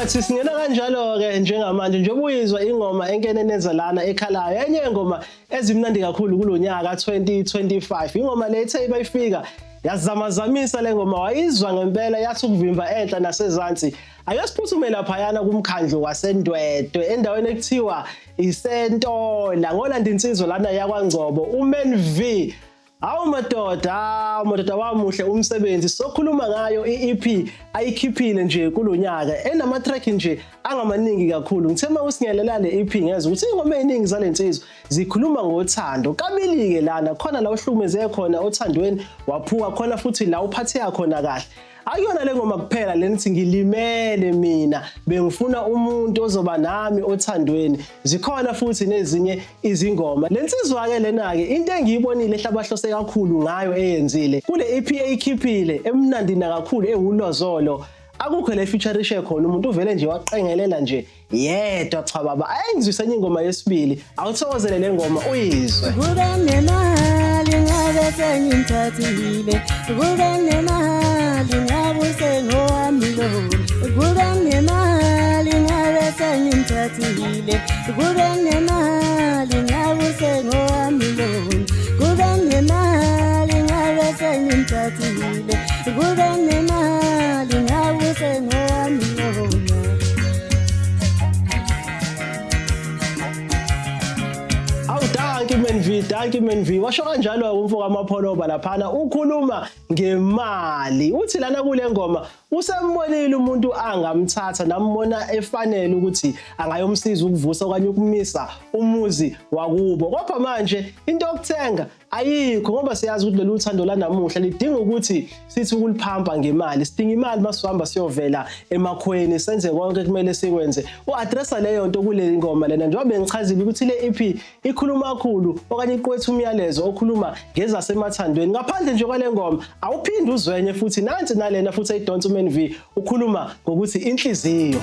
Alright, singena kanjalo ke njengamanje njengoba uyizwa ingoma enkeneneza lana ekhalayo enye ingoma ezimnandi kakhulu kulonyaka 2025 ingoma lethe bayifika yazamazamisa lengoma wayizwa ngempela yathi ukuvimba enhla nasezantsi ayasiphuthume laphayana kumkhandlo waseNdwedwe endaweni ekuthiwa iSentola ngolanda insizwa lana yakwaNgcobo uMan V. Awu madoda wamuhle umsebenzi sokhuluma ngayo iEP ayikhiphile nje kulonyaka enama track nje angamaningi kakhulu ngithema usingelela le EP ngeza ukuthi ingoma eziningi zalensizwa zikhuluma ngothando kabili ke lana khona la uhlumeze khona othandweni waphuka khona futhi la uphatheka khona kahle ayona le ngoma kuphela lenithi ngilimele mina bengifuna umuntu ozoba nami othandweni zikhona futhi nezinye izingoma lensizwa ke lena ke into engiyibonile ehlabahlose kakhulu ngayo eyenzile kule EP eyikhiphile emnandina kakhulu ehulozolo akukho le featurishe khona umuntu uvele nje waqengelela nje yedwa cha baba ayengizwisa enye ingoma yesibili awuthokozele le ngoma uyizwe kube nemali ngabe sengimthathile kube nemali ngabe sengowami lo kube nemali ngabe sengimthathile kube nemali ngabe sengowami lo kube nemali ngabe sengimthathile kube nemali ngabe sengowami lo. Thank you Man V washo kanjalo umfoko amapholoba laphana ukhuluma ngemali uthi lana kule ngoma usembonile umuntu angamthatha nambona efanele ukuthi angayomsiza ukuvusa okanye ukumisa umuzi wakubo kodwa manje into yokuthenga ayikho ngoba siyazi ukuthi lolu thando lanamuhla lidinga ukuthi sithi ukuliphampa ngemali sidinga imali masihamba siyovela emakhweni senze konke kumele sikwenze uaddressa leyo nto kule ngoma lena njengoba bengichazile ukuthi le EP ikhuluma kakhulu okanye iqwetha umyalezo okhuluma ngezasemathandweni ngaphandle nje kwale ngoma awuphindi uzwenye futhi nansi nalena futhi ayidonsa uMan V ukhuluma ngokuthi inhliziyo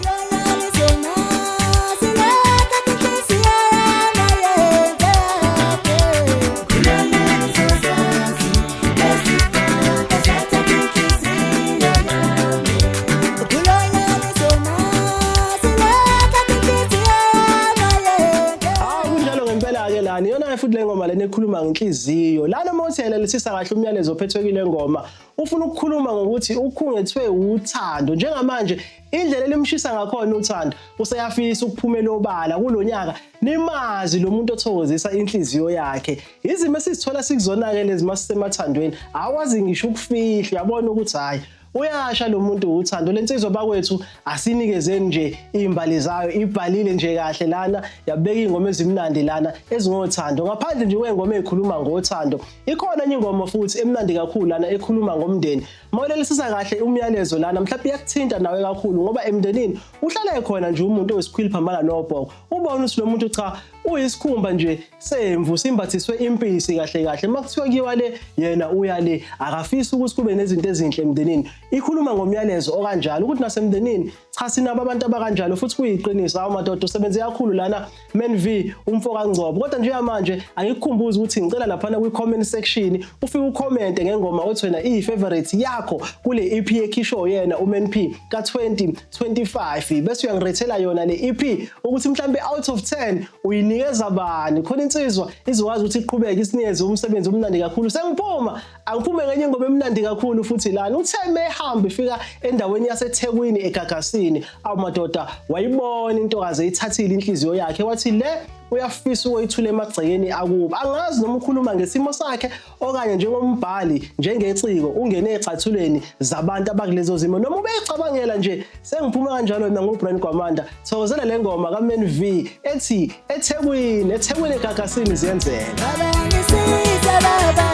iyona futhi le ngoma lena ekhuluma ngenhliziyo lana mothela lesisa kahle umyalezo ophethwe kule ngoma ufuna ukukhuluma ngokuthi ukhungethwe uthando njengamanje indlela elimshisa ngakhona uthando useyafisa ukuphumela obala kulonyaka nimazi lo muntu othokozisa inhliziyo yakhe izimo esizithola sikuzona-ke lezi masisemathandweni awazi ngisho ukufihla yabona ukuthi hayi uyasha lo muntu uthando lensizwa bakwethu asinikezeni nje imbali zayo ibhalile nje kahle lana yabeka ingoma ezimnandi lana ezingothando ngaphandle nje kwengoma ezikhuluma ngothando ikhona enye ingoma futhi emnandi kakhulu lana ekhuluma ngomndeni mawulelisisa kahle umyalezo lana mhlawumbe yakuthinta nawe kakhulu ngoba emndenini uhlala ekhona nje umuntu oyisikhwili phambana nobhoko ubona ukuthi lo muntu cha uyisikhumba nje semvu simbathiswe impisi kahle makuthiwa kiwa le yena uya le akafisi ukuthi kube nezinto ezinhle emndenini ikhuluma ngomyalezo okanjalo ukuthi nasemndenini cha sinabo abantu abakanjalo futhi kuyiqiniso awu madoda usebenze kakhulu lana Man V umfoko kaNgcobo kodwa nje manje angikukhumbuza ukuthi ngicela lapha kwi comment section ufike ucommente ngengoma othi wena ifavorite yakho kule EP ekhisho yena uMan P ka 2025 bese uyangirethela yona le EP ukuthi mhlambe out of 10 uyinikeza bani khona insizwa izokwazi ukuthi iqhubeke isinikeze umsebenzi omnandi kakhulu sengiphuma angiphume ngenye ingoma emnandi kakhulu futhi lana utheme ehamba ifika endaweni yaseThekwini eGagasini awu madoda wayibona intokazi eyithathile inhliziyo yakhe wathi le uyafisa ukuyithula emagcekeni akuba angazi noma ukhuluma ngesimo sakhe okanye njengombhali njengeciko ungene ecathulweni zabantu abakulezo zimo noma ubeyicabangela nje sengiphuma kanjalo mina nguBrand Gwamanda thokozela le ngoma kaMan V ethi eThekwini eGagasini ziyenzeka Baba ngisiza baba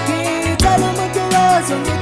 ngicela umuntu wozonke